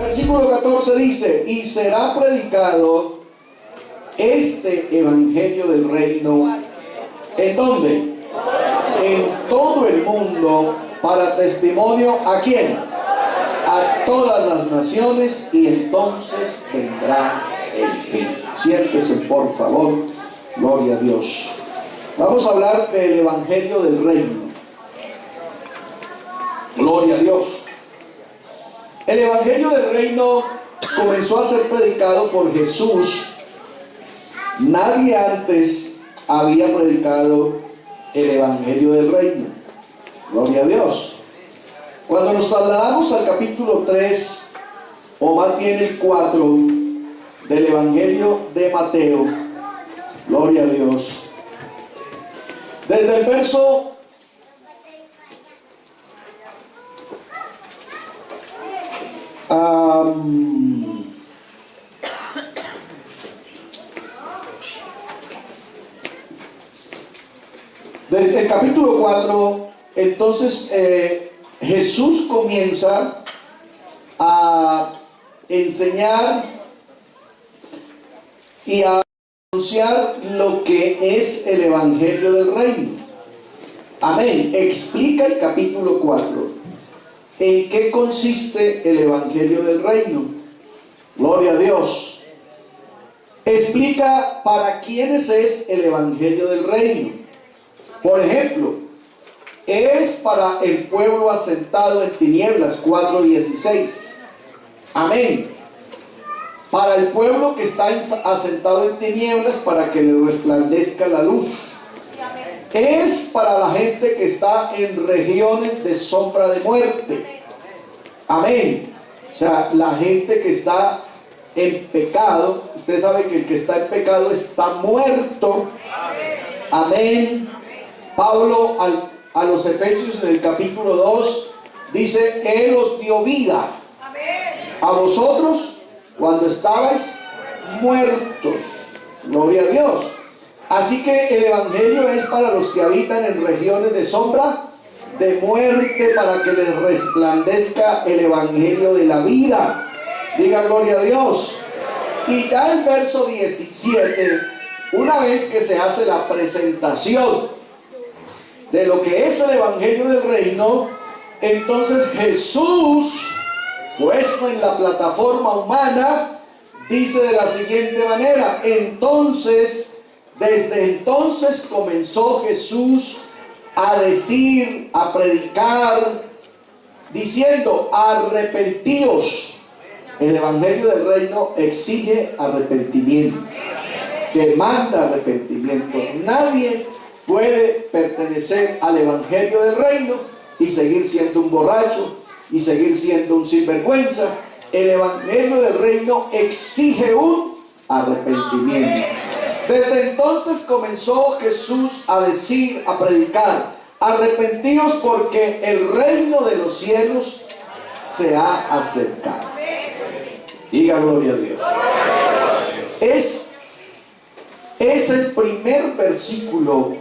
versículo 14 dice: y será predicado este evangelio del reino. ¿En dónde? En todo el mundo, para testimonio ¿a quién? A todas las naciones, y entonces vendrá el fin. Siéntese, por favor. Gloria a Dios. Vamos a hablar del evangelio del reino. Gloria a Dios. El evangelio del reino comenzó a ser predicado por Jesús. Nadie antes había predicado el evangelio del reino. Gloria a Dios. Cuando nos trasladamos al capítulo 3, o más bien el 4 del evangelio de Mateo, gloria a Dios, desde el verso desde el capítulo 4, entonces Jesús comienza a enseñar y a anunciar lo que es el evangelio del reino. Amén. Explica el capítulo 4 en qué consiste el evangelio del reino. Gloria a Dios. Explica para quiénes es el evangelio del reino. Por ejemplo, es para el pueblo asentado en tinieblas, 4:16. Amén. Para el pueblo que está asentado en tinieblas, para que le resplandezca la luz. Es para la gente que está en regiones de sombra de muerte. Amén. O sea, la gente que está en pecado. Usted sabe que el que está en pecado está muerto. Amén. Pablo a los Efesios en el capítulo 2 dice: Él os dio vida a vosotros cuando estabais muertos. Gloria a Dios. Así que el evangelio es para los que habitan en regiones de sombra de muerte, para que les resplandezca el evangelio de la vida. Diga gloria a Dios. Y ya el verso 17, una vez que se hace la presentación de lo que es el evangelio del reino, entonces Jesús, puesto en la plataforma humana, dice de la siguiente manera: desde entonces comenzó Jesús a decir, a predicar, diciendo: arrepentíos. El evangelio del reino exige arrepentimiento, demanda arrepentimiento. Nadie puede pertenecer al evangelio del reino y seguir siendo un borracho y seguir siendo un sinvergüenza. El evangelio del reino exige un arrepentimiento. Desde entonces comenzó Jesús a decir, a predicar: arrepentíos, porque el reino de los cielos se ha acercado. Diga gloria a Dios. Es el primer versículo,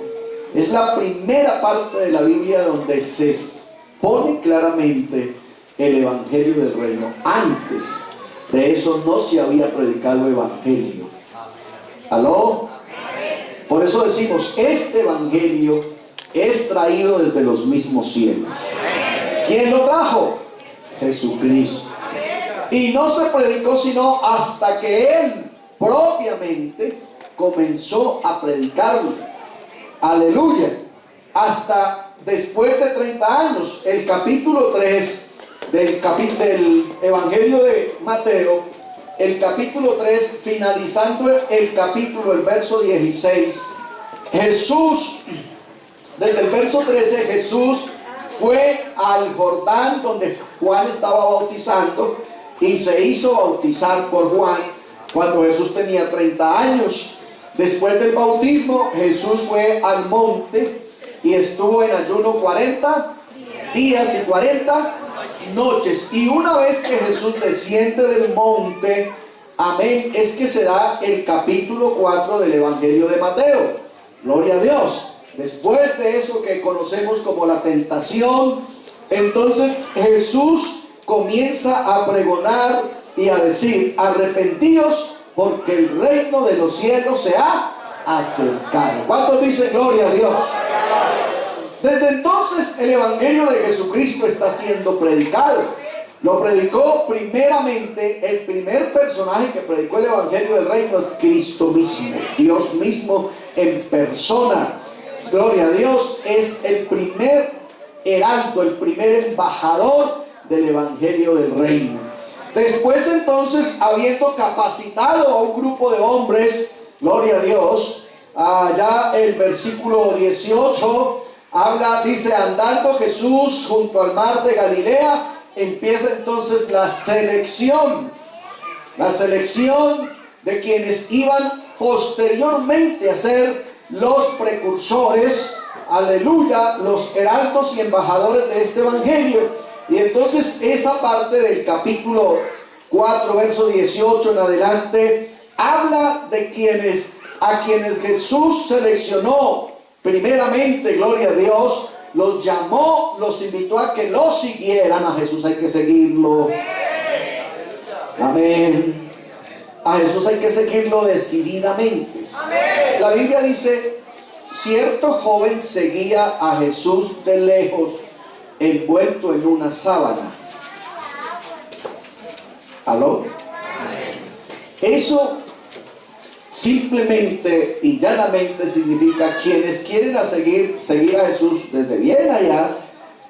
es la primera parte de la Biblia donde se expone claramente el evangelio del reino. Antes de eso no se había predicado evangelio. ¿Aló? Por eso decimos: este evangelio es traído desde los mismos cielos. ¿Quién lo trajo? Jesucristo. Y no se predicó sino hasta que Él propiamente comenzó a predicarlo. Aleluya. Hasta después de 30 años. El capítulo 3 del evangelio de Mateo, el capítulo 3, finalizando el capítulo, el verso 16, Jesús, desde el verso 13, Jesús fue al Jordán donde Juan estaba bautizando y se hizo bautizar por Juan cuando Jesús tenía 30 años. Después del bautismo, Jesús fue al monte y estuvo en ayuno 40 días y 40 noches. Y una vez que Jesús desciende del monte, amén, es que se da el capítulo 4 del evangelio de Mateo. Gloria a Dios. Después de eso que conocemos como la tentación, entonces Jesús comienza a pregonar y a decir: arrepentíos, porque el reino de los cielos se ha acercado. ¿Cuántos dicen gloria a Dios? Desde entonces el evangelio de Jesucristo está siendo predicado. Lo predicó primeramente, el primer personaje que predicó el evangelio del reino es Cristo mismo, Dios mismo en persona. Gloria a Dios, es el primer heraldo, el primer embajador del evangelio del reino. Después entonces, habiendo capacitado a un grupo de hombres, gloria a Dios, allá el versículo 18 habla, dice: andando Jesús junto al mar de Galilea, empieza entonces la selección de quienes iban posteriormente a ser los precursores, aleluya, los heraldos y embajadores de este evangelio. Y entonces esa parte del capítulo 4, verso 18 en adelante, habla de a quienes Jesús seleccionó primeramente, gloria a Dios, los llamó, los invitó a que lo siguieran. A Jesús hay que seguirlo. Amén. A Jesús hay que seguirlo decididamente. Amén. La Biblia dice: cierto joven seguía a Jesús de lejos, envuelto en una sábana. ¿Aló? Eso simplemente y llanamente significa quienes quieren seguir a Jesús desde bien allá,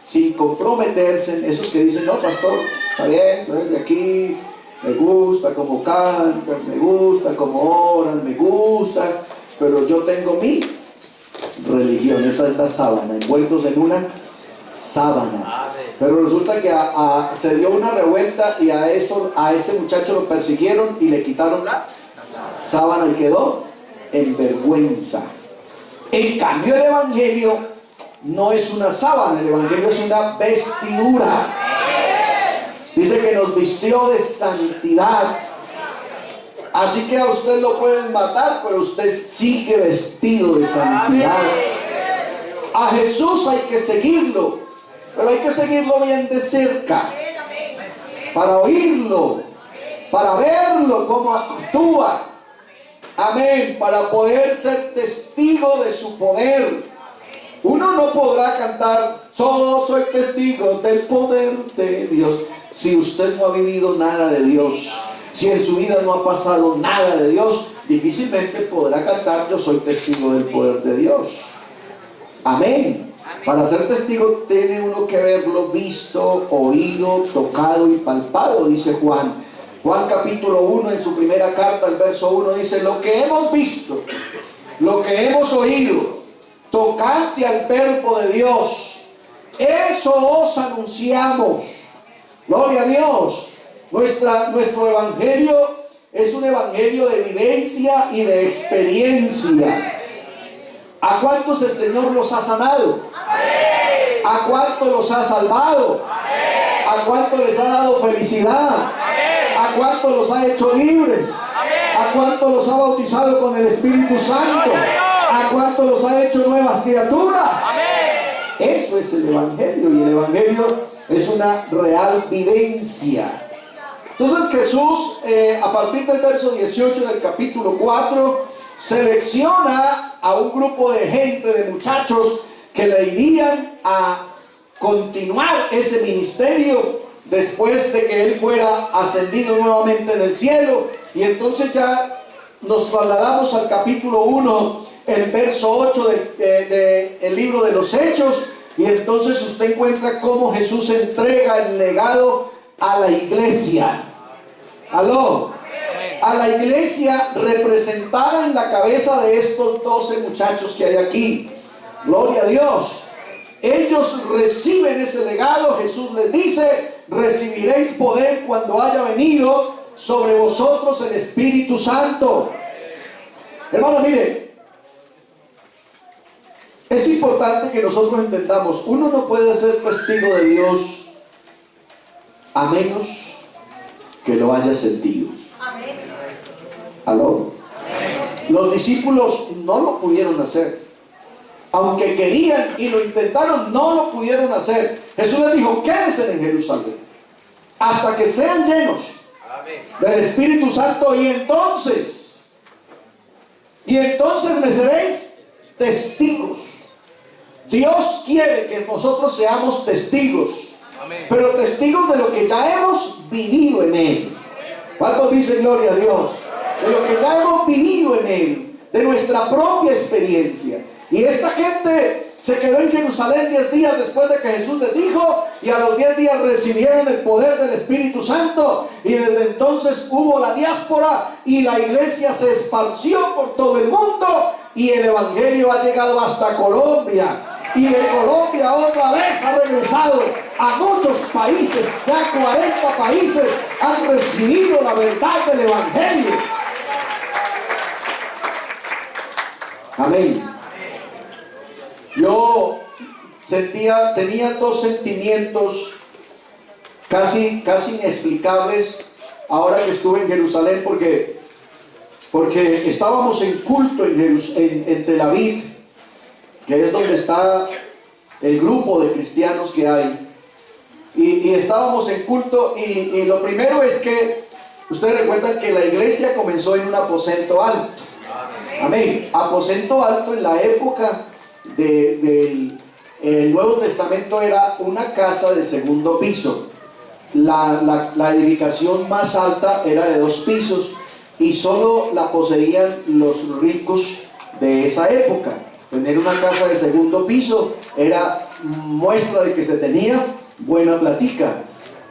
sin comprometerse. Esos que dicen: no, pastor, está bien, desde aquí me gusta cómo cantan, me gusta cómo oran, me gusta, pero yo tengo mi religión. Esa es la sábana, envueltos en una sábana. Pero resulta que se dio una revuelta y a ese muchacho lo persiguieron y le quitaron la sábana y quedó en vergüenza. En cambio, el evangelio no es una sábana, el evangelio es una vestidura. Dice que nos vistió de santidad. Así que a usted lo pueden matar, pero usted sigue vestido de santidad. A Jesús hay que seguirlo, pero hay que seguirlo bien de cerca, para oírlo, para verlo cómo actúa. Amén. Para poder ser testigo de su poder. Uno no podrá cantar: yo soy testigo del poder de Dios, si usted no ha vivido nada de Dios. Si en su vida no ha pasado nada de Dios, difícilmente podrá cantar: yo soy testigo del poder de Dios. Amén. Para ser testigo tiene uno que haberlo visto, oído, tocado y palpado, dice Juan. Juan capítulo 1, en su primera carta, el verso 1 dice: lo que hemos visto, lo que hemos oído, tocante al verbo de Dios, eso os anunciamos. Gloria a Dios. Nuestro evangelio es un evangelio de vivencia y de experiencia. ¿A cuántos el Señor los ha sanado? ¿A cuántos los ha salvado? ¿A cuántos les ha dado felicidad? ¿A cuántos los ha hecho libres? ¿A cuántos los ha bautizado con el Espíritu Santo? ¿A cuántos los ha hecho nuevas criaturas? Eso es el evangelio, y el evangelio es una real vivencia. Entonces Jesús, a partir del verso 18 del capítulo 4, selecciona a un grupo de gente, de muchachos, que le irían a continuar ese ministerio después de que él fuera ascendido nuevamente en el cielo. Y entonces ya nos trasladamos al capítulo 1, el verso 8 del libro de los Hechos, y entonces usted encuentra cómo Jesús entrega el legado a la iglesia. ¿Aló? A la iglesia representada en la cabeza de estos 12 muchachos que hay aquí. Gloria a Dios. Ellos reciben ese legado. Jesús les dice: recibiréis poder cuando haya venido sobre vosotros el Espíritu Santo. Hermano, mire, es importante que nosotros entendamos: uno no puede ser testigo de Dios a menos que lo haya sentido. ¿Aló? Los discípulos no lo pudieron hacer. Aunque querían y lo intentaron, no lo pudieron hacer. Jesús les dijo: quédense en Jerusalén. hasta que sean llenos del Espíritu Santo, y entonces me seréis testigos. Dios quiere que nosotros seamos testigos, pero testigos de lo que ya hemos vivido en Él. ¿Cuántos dicen gloria a Dios? De lo que ya hemos vivido en Él, de nuestra propia experiencia. Y esta gente se quedó en Jerusalén 10 días después de que Jesús les dijo, y a los 10 días recibieron el poder del Espíritu Santo, y desde entonces hubo la diáspora y la iglesia se esparció por todo el mundo, y el evangelio ha llegado hasta Colombia, y de Colombia otra vez ha regresado a muchos países. Ya 40 países han recibido la verdad del evangelio. Amén. Yo tenía dos sentimientos casi inexplicables ahora que estuve en Jerusalén, porque estábamos en culto en Tel Aviv, que es donde está el grupo de cristianos que hay, y estábamos en culto, y lo primero es que ustedes recuerdan que la iglesia comenzó en un aposento alto. Amén. Aposento alto en la época del Nuevo Testamento era una casa de segundo piso. La edificación más alta era de 2 pisos, y solo la poseían los ricos de esa época. Tener una casa de segundo piso era muestra de que se tenía buena platica,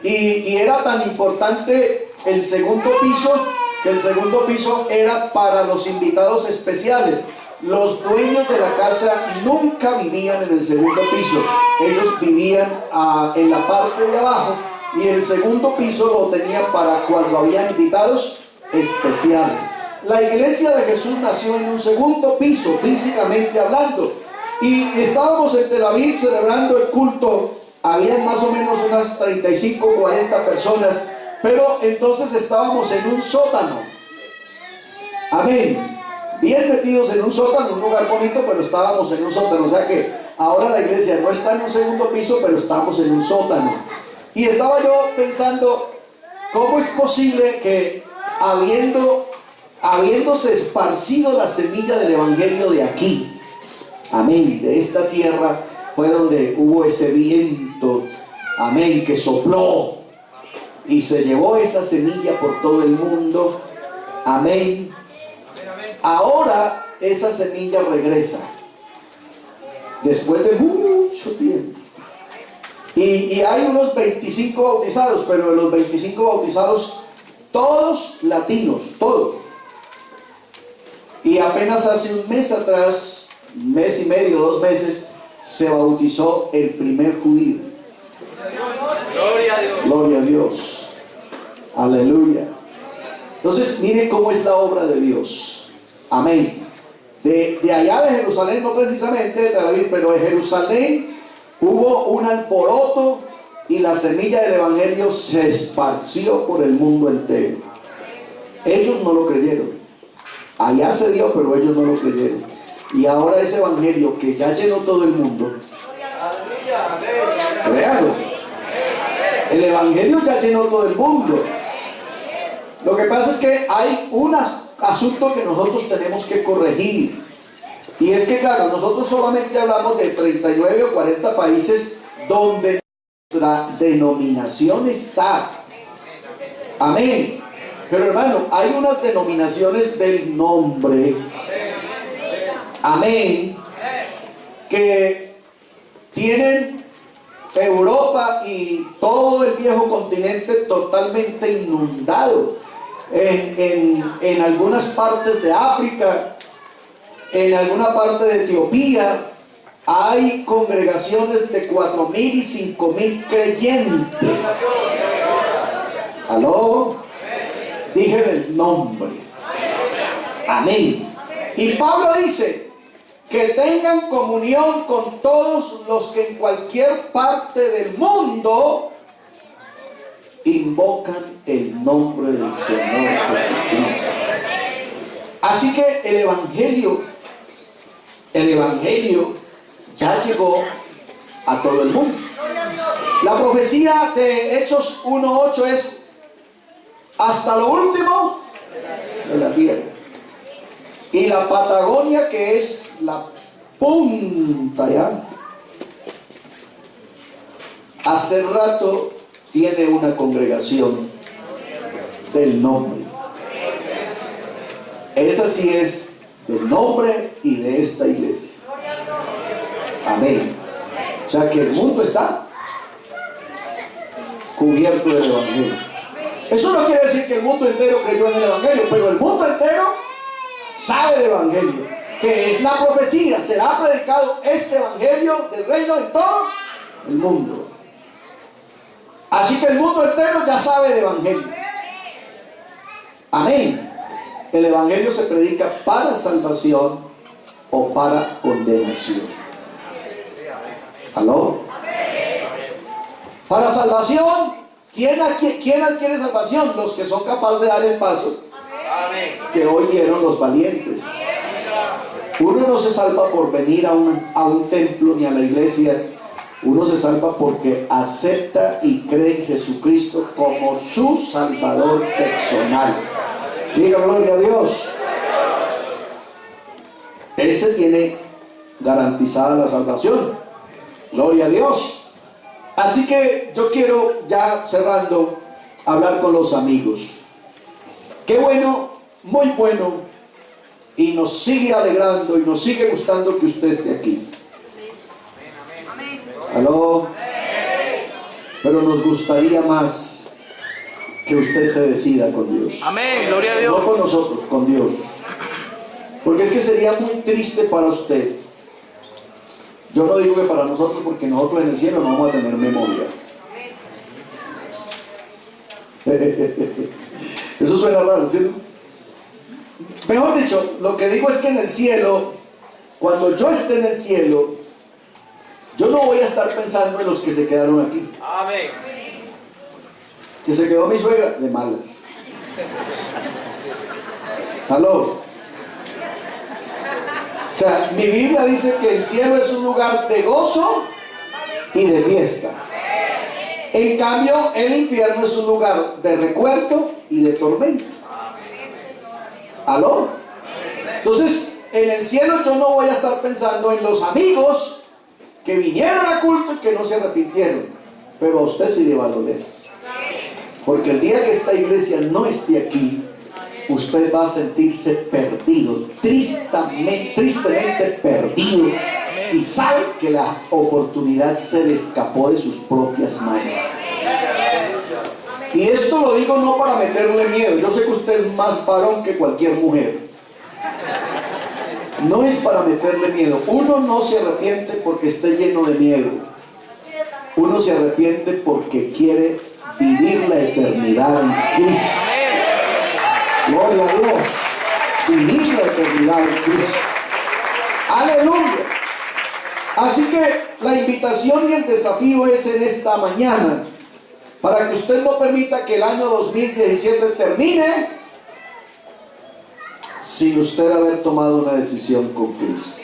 y era tan importante el segundo piso, que el segundo piso era para los invitados especiales. Los dueños de la casa nunca vivían en el segundo piso, ellos vivían en la parte de abajo, y el segundo piso lo tenían para cuando habían invitados especiales. La iglesia de Jesús nació en un segundo piso, físicamente hablando, y estábamos en Tel Aviv celebrando el culto. Había más o menos unas 35 o 40 personas, pero entonces estábamos en un sótano. Amén. Bien metidos en un sótano, un lugar bonito, pero estábamos en un sótano. O sea que ahora la iglesia no está en un segundo piso, pero estamos en un sótano. Y estaba yo pensando, ¿cómo es posible que habiéndose esparcido la semilla del evangelio de aquí, amén, de esta tierra, fue donde hubo ese viento, amén, que sopló y se llevó esa semilla por todo el mundo, amén? Ahora esa semilla regresa después de mucho tiempo, y hay unos 25 bautizados, pero de los 25 bautizados todos latinos, todos. Y apenas hace un mes atrás, un mes y medio, 2 meses, se bautizó el primer judío. Gloria a Dios. Gloria a Dios. Aleluya. Entonces, miren cómo es la obra de Dios. Amén. De allá de Jerusalén, no precisamente de Tel Aviv, pero de Jerusalén hubo un alboroto, y la semilla del evangelio se esparció por el mundo entero. Ellos no lo creyeron. Allá se dio, pero ellos no lo creyeron. Y ahora ese evangelio que ya llenó todo el mundo, créanlo, el evangelio ya llenó todo el mundo. Lo que pasa es que hay un asunto que nosotros tenemos que corregir, y es que claro, nosotros solamente hablamos de 39 o 40 países donde nuestra denominación está. Amén. Pero hermano, hay unas denominaciones del nombre, amén, que tienen Europa y todo el viejo continente totalmente inundado. En algunas partes de África, en alguna parte de Etiopía, hay congregaciones de 4.000 y 5.000 creyentes. ¿Aló? Dije del nombre. Amén. Y Pablo dice que tengan comunión con todos los que en cualquier parte del mundo invocan el nombre del Señor Jesucristo. Así que el evangelio ya llegó a todo el mundo. La profecía de Hechos 1:8 es hasta lo último de la tierra. Y la Patagonia, que es la punta ya, hace rato tiene una congregación del nombre. Esa sí es del nombre y de esta iglesia. Amén. O sea que el mundo está cubierto del evangelio. Eso no quiere decir que el mundo entero creyó en el evangelio, pero el mundo entero sabe del evangelio, que es la profecía. Será predicado este evangelio del reino en todo el mundo. Así que el mundo entero ya sabe del evangelio. Amén. El evangelio se predica para salvación o para condenación. ¿Aló? Para salvación, ¿quién adquiere salvación? Los que son capaces de dar el paso que hoy dieron los valientes. Uno no se salva por venir a un templo ni a la iglesia. Uno se salva porque acepta y cree en Jesucristo como su Salvador personal. Diga gloria a Dios. Ese tiene garantizada la salvación. Gloria a Dios. Así que yo quiero, ya cerrando, hablar con los amigos. Qué bueno, muy bueno, y nos sigue alegrando y nos sigue gustando que usted esté aquí. ¿Aló? Pero nos gustaría más que usted se decida con Dios. Amén, gloria a Dios. No con nosotros, con Dios. Porque es que sería muy triste para usted. Yo no digo que para nosotros, porque nosotros en el cielo no vamos a tener memoria. Eso suena raro, ¿cierto? Mejor dicho, lo que digo es que en el cielo, cuando yo esté en el cielo, yo no voy a estar pensando en los que se quedaron aquí. Amén. Que se quedó mi suegra, de malas. ¿Aló? O sea, mi Biblia dice que el cielo es un lugar de gozo y de fiesta. En cambio, el infierno es un lugar de recuerdo y de tormento. ¿Aló? Entonces, en el cielo yo no voy a estar pensando en los amigos que vinieron a culto y que no se arrepintieron. Pero a usted sí le va a doler. Porque el día que esta iglesia no esté aquí, usted va a sentirse perdido, tristemente perdido, y sabe que la oportunidad se le escapó de sus propias manos. Y esto lo digo no para meterle miedo. Yo sé que usted es más varón que cualquier mujer. No es para meterle miedo. Uno no se arrepiente porque esté lleno de miedo. Uno se arrepiente porque quiere vivir la eternidad en Cristo. Gloria a Dios. Vivir la eternidad en Cristo. Aleluya. Así que la invitación y el desafío es en esta mañana, para que usted no permita que el año 2017 termine sin usted haber tomado una decisión con Cristo.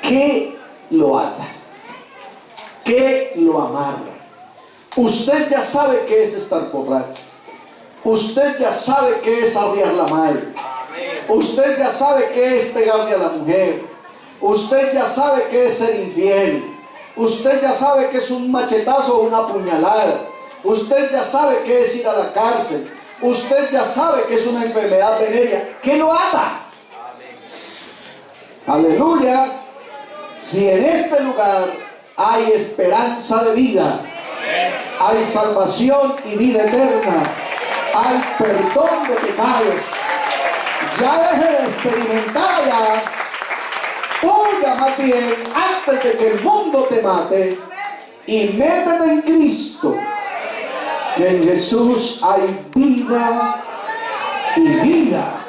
¿Qué lo ata? ¿Qué lo amarra? Usted ya sabe qué es estar borracho. Usted ya sabe qué es arriarla mal. Usted ya sabe qué es pegarle a la mujer. Usted ya sabe qué es ser infiel. Usted ya sabe qué es un machetazo o una puñalada. Usted ya sabe qué es ir a la cárcel. Usted ya sabe que es una enfermedad venérea. ¿Qué lo ata? Aleluya. Si en este lugar hay esperanza de vida, hay salvación y vida eterna, hay perdón de pecados, ya deje de experimentar allá. Huya más bien antes de que el mundo te mate y métete en Cristo, que en Jesús hay vida y vida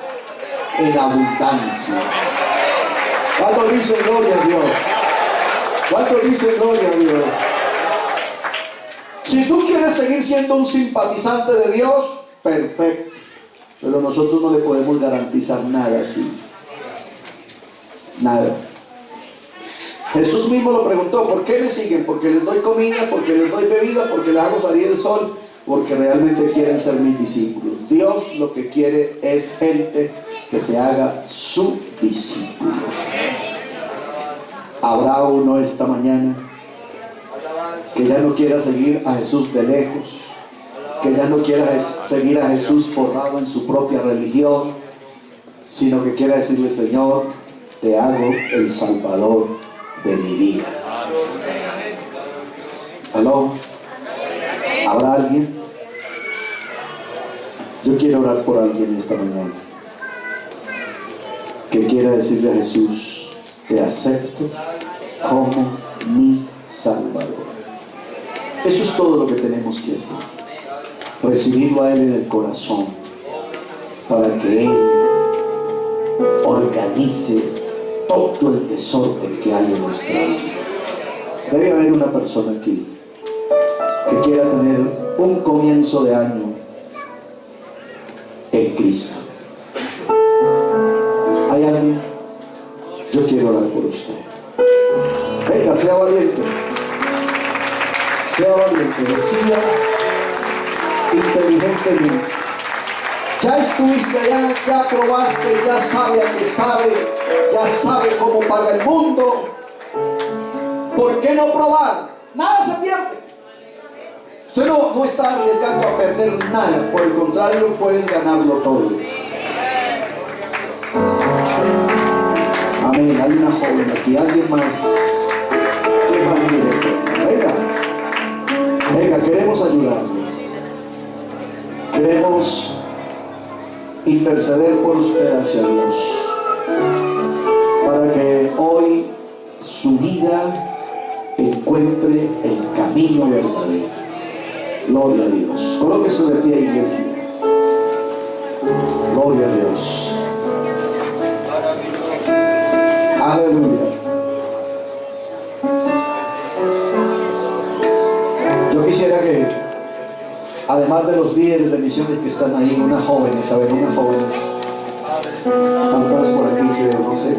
en abundancia. ¿Cuánto dice gloria a Dios? ¿Cuánto dice gloria a Dios? Si tú quieres seguir siendo un simpatizante de Dios, perfecto, pero nosotros no le podemos garantizar nada así. Nada. Jesús mismo lo preguntó: ¿por qué me siguen? Porque les doy comida, porque les doy bebida, porque les hago salir el sol, porque realmente quieren ser mis discípulos. Dios lo que quiere es gente que se haga su discípulo. Habrá uno esta mañana que ya no quiera seguir a Jesús de lejos, que ya no quiera seguir a Jesús forrado en su propia religión, sino que quiera decirle: Señor, te hago el Salvador de mi vida. ¿Aló? ¿Habrá alguien? Yo quiero orar por alguien esta mañana que quiera decirle a Jesús: te acepto como mi Salvador. Eso es todo lo que tenemos que hacer. Recibirlo a Él en el corazón, para que Él organice todo el desorden que hay en nuestra vida. Debe haber una persona aquí que quiera tener un comienzo de año en Cristo. ¿Hay alguien? Yo quiero orar por usted. Venga, sea valiente. Sea valiente. Decida inteligentemente. Ya estuviste allá, ya probaste, ya sabe a qué sabe, ya sabe cómo paga el mundo. ¿Por qué no probar? Nada se pierde. Usted no está arriesgando a perder nada, por el contrario, puedes ganarlo todo. Amén. Hay una joven aquí, alguien más. ¿Qué más quiere ser? Venga, queremos ayudarle. Queremos interceder por usted hacia Dios, para que hoy su vida encuentre el camino verdadero. Gloria a Dios. Colóquese de pie, iglesia. Gloria a Dios. Aleluya. Yo quisiera que, además de los líderes de misiones que están ahí, unas jóvenes, a ver, unas jóvenes, tantas por aquí que no sé,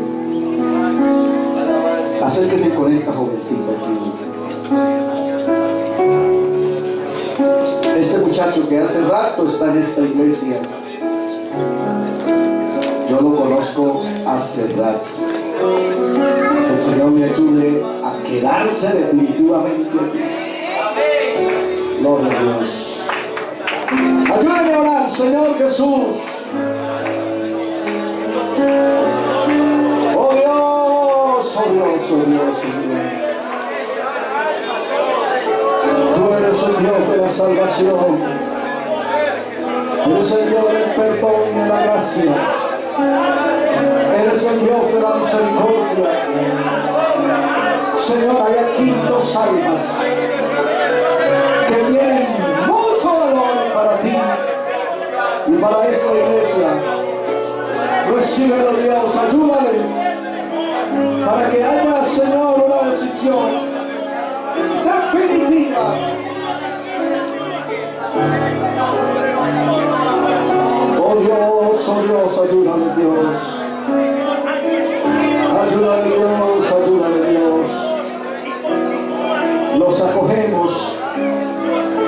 acérquese con esta jovencita aquí. Este muchacho que hace rato está en esta iglesia, yo lo conozco hace rato. El Señor me ayude a quedarse definitivamente. Gloria a Dios. Ayúdame a orar, Señor Jesús. Oh Dios, oh Dios, oh Dios, oh Dios. Tú eres el Dios de la salvación. Eres el Dios del perdón y de la gracia. Eres el Dios de la misericordia. Señor, hay aquí 2 almas que tienen mucho valor para ti y para esta iglesia. Recíbelo, Dios, ayúdales para que haya, Señor, una decisión definitiva. Oh Dios, ayúdame, Dios. Ayúdame, Dios, ayúdame, Dios. Los acogemos,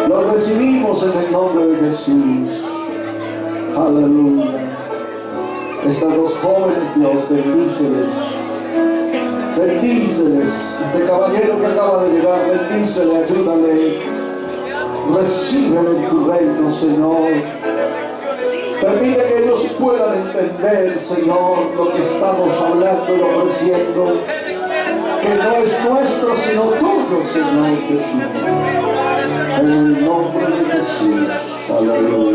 los recibimos en el nombre de Jesús. Aleluya. Estas 2 jóvenes, Dios, bendíceles. Bendíceles. Este caballero que acaba de llegar, bendícele, ayúdale. Recíbelo en tu reino, Señor. Permite que ellos puedan entender, Señor, lo que estamos hablando y ofreciendo, que no es nuestro, sino tuyo, Señor Jesús. En el nombre de Jesús. Aleluya.